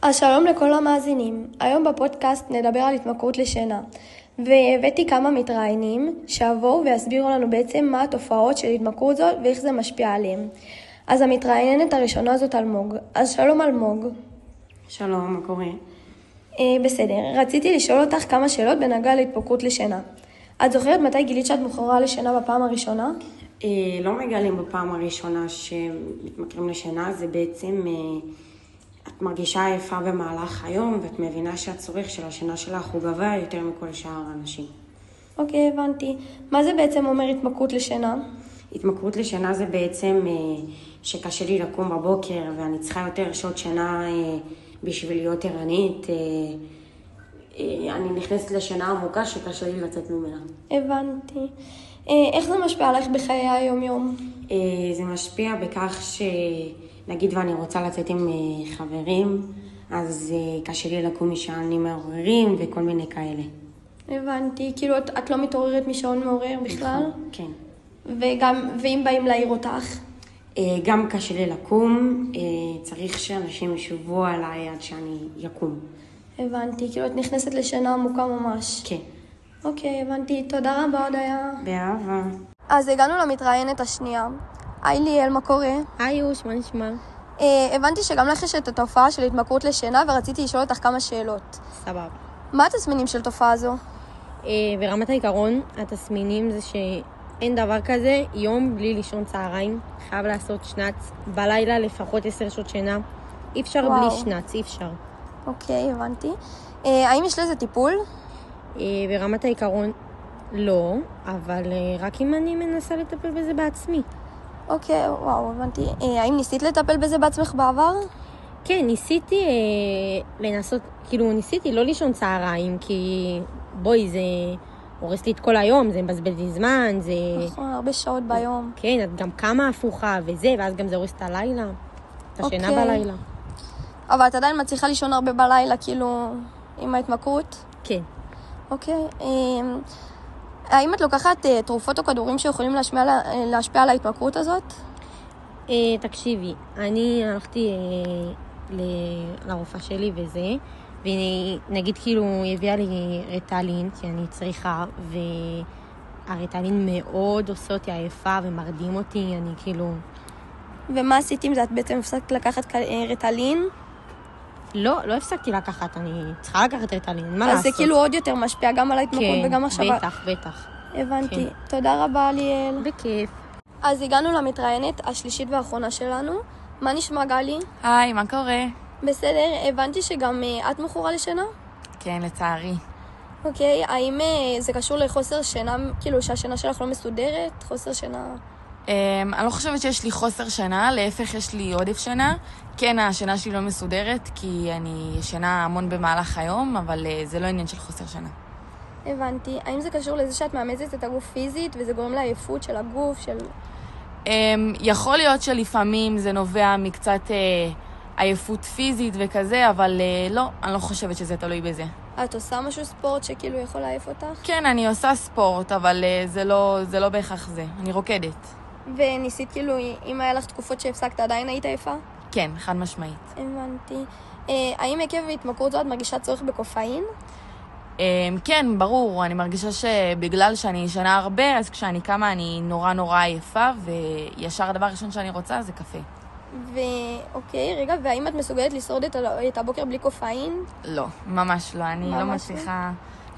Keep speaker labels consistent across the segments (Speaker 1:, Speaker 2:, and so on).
Speaker 1: אז שלום לכל המאזינים. היום בפודקאסט נדבר על התמכרות לשינה. והבאתי כמה מתראיינים שיבואו ויסבירו לנו בעצם מה התופעות של התמכרות זאת ואיך זה משפיע עליהם. אז המתראיינת הראשונה זאת אלמוג. אז שלום אלמוג.
Speaker 2: שלום, מה קורה?
Speaker 1: בסדר. רציתי לשאול אותך כמה שאלות בנוגע להתמכרות לשינה. את זוכרת מתי גילית שאת מכורה לשינה בפעם הראשונה?
Speaker 2: לא מגלים בפעם הראשונה שמתמכרים לשינה, זה בעצם את מרגישה עייפה במהלך היום ואת מבינה שהצורך של השינה שלך הוא גבוה יותר מכל שאר האנשים.
Speaker 1: אוקיי, הבנתי. מה זה בעצם אומר התמכרות לשינה?
Speaker 2: התמכרות לשינה זה בעצם שקשה לי לקום בבוקר ואני צריכה יותר שעות שינה בשביל להיות ערנית. אני נכנסת לשינה עמוקה שקשה לי לצאת ממנה.
Speaker 1: הבנתי. איך זה משפיע עליך בחיי היום-יום?
Speaker 2: זה משפיע בכך שנגיד ואני רוצה לצאת עם חברים, אז קשה לי לקום משעונים מעוררים וכל מיני כאלה.
Speaker 1: הבנתי. כאילו את לא מתעוררת משעון מעורר בכלל?
Speaker 2: כן.
Speaker 1: ואם באים להעיר אותך?
Speaker 2: גם קשה לי לקום, צריך שאנשים ישובו עליי עד שאני יקום.
Speaker 1: הבנתי. כאילו את נכנסת לשינה עמוקה ממש.
Speaker 2: כן.
Speaker 1: אוקיי, הבנתי. תודה רבה, הודיה.
Speaker 2: באהבה.
Speaker 1: אז הגענו למתראיינת השנייה. היי ליאל, מה קורה?
Speaker 3: היי יוש, מה נשמע?
Speaker 1: הבנתי שגם לך יש את התופעה של התמכרות לשינה ורציתי לשאול אותך כמה שאלות.
Speaker 3: סבבה.
Speaker 1: מה התסמינים של תופעה זו?
Speaker 3: ברמת העיקרון, התסמינים זה שאין דבר כזה יום בלי לישון צהריים. חייב לעשות שנץ, בלילה לפחות 10 שעות שינה. אי אפשר בלי שנץ, אי אפשר.
Speaker 1: אוקיי, הבנתי. האם יש לזה טיפול?
Speaker 3: ברמת העיקרון לא, אבל רק אם אני מנסה לטפל בזה בעצמי.
Speaker 1: אוקיי, וואו, הבנתי. האם ניסית לטפל בזה בעצמך בעבר?
Speaker 3: כן, ניסיתי לנסות, כאילו ניסיתי לא לישון צהריים, כי בואי, זה הורס לי את כל היום, זה מבזבז לי זמן, זה...
Speaker 1: נכון, הרבה שעות ביום.
Speaker 3: כן, את גם כמה הפוכה וזה, ואז גם זה הורס את הלילה, את השינה בלילה.
Speaker 1: אבל את עדיין מצליחה לישון הרבה בלילה, כאילו, עם ההתמכרות?
Speaker 3: כן.
Speaker 1: אוקיי. האם את לוקחת תרופות או כדורים שיכולים להשפיע על ההתמכרות הזאת?
Speaker 3: תקשיבי, אני הלכתי לרופאה שלי וזה, ונגיד כאילו היא הביאה לי ריטלין, כי אני צריכה, והריטלין מאוד עושה אותי עייפה ומרדים אותי, אני כאילו...
Speaker 1: ומה עשית עם זה? את בעצם הפסקת לקחת ריטלין?
Speaker 3: לא הפסקתי לקחת, אני צריכה לקחת ריטלין, מה לעשות?
Speaker 1: אז זה כאילו עוד יותר משפיע גם על ההתמכרות וגם עכשיו...
Speaker 3: כן, בטח.
Speaker 1: הבנתי. תודה רבה, ליאל.
Speaker 3: בכיף.
Speaker 1: אז הגענו למתראיינת השלישית והאחרונה שלנו. מה נשמע, גלי?
Speaker 4: היי, מה קורה?
Speaker 1: בסדר, הבנתי שגם את מכורה לשינה?
Speaker 4: כן, לצערי.
Speaker 1: אוקיי, האם זה קשור לחוסר שינה, כאילו שהשינה שלך לא מסודרת? חוסר שינה...
Speaker 4: אני לא חושבת שיש לי חוסר שינה, להפך יש לי עודף שינה. כן, השינה שלי לא מסודרת, כי אני ישנה המון במהלך היום, אבל זה לא עניין של חוסר שינה.
Speaker 1: הבנתי. האם זה קשור לזה שאת מאמצת את הגוף פיזית, וזה גורם לעייפות של הגוף, של...
Speaker 4: יכול להיות שלפעמים זה נובע מקצת עייפות פיזית וכזה, אבל לא, אני לא חושבת שזה תלוי בזה.
Speaker 1: את עושה משהו ספורט שכאילו יכול לעייף אותך?
Speaker 4: כן, אני עושה ספורט, אבל זה לא בהכרח זה. אני רוקדת.
Speaker 1: וניסית כאילו, אם היה לך תקופות שהפסקת, עדיין היית עייפה?
Speaker 4: כן, חד משמעית.
Speaker 1: הבנתי. האם עקב התמכרות זאת מרגישה צורך בקופאין?
Speaker 4: כן, ברור. אני מרגישה שבגלל שאני ישנה הרבה, אז כשאני קמה אני נורא עייפה, וישר הדבר הראשון שאני רוצה זה קפה.
Speaker 1: אוקיי, רגע, והאם את מסוגלת לשרוד את הבוקר בלי קופאין?
Speaker 4: לא, ממש לא. אני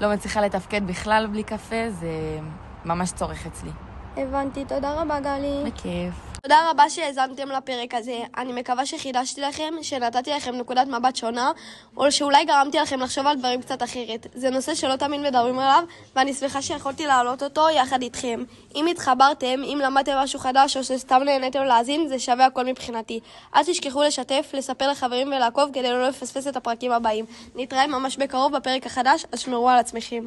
Speaker 4: לא מצליחה לתפקד בכלל בלי קפה, זה ממש צורך אצלי.
Speaker 1: הבנתי, תודה רבה, גלי.
Speaker 4: בכיף.
Speaker 1: תודה רבה שהאזנתם לפרק הזה. אני מקווה שחידשתי לכם, שנתתי לכם נקודת מבט שונה, או שאולי גרמתי לכם לחשוב על דברים קצת אחרת. זה נושא שלא תמיד מדברים עליו, ואני שמחה שיכולתי להעלות אותו יחד איתכם. אם התחברתם, אם למדתם משהו חדש, או שסתם נהניתם להאזין, זה שווה הכל מבחינתי. אל תשכחו לשתף, לספר לחברים ולעקוב כדי לא לפספס את הפרקים הבאים. נתראה ממש בקרוב בפרק החדש, אז שמרו על עצמכם.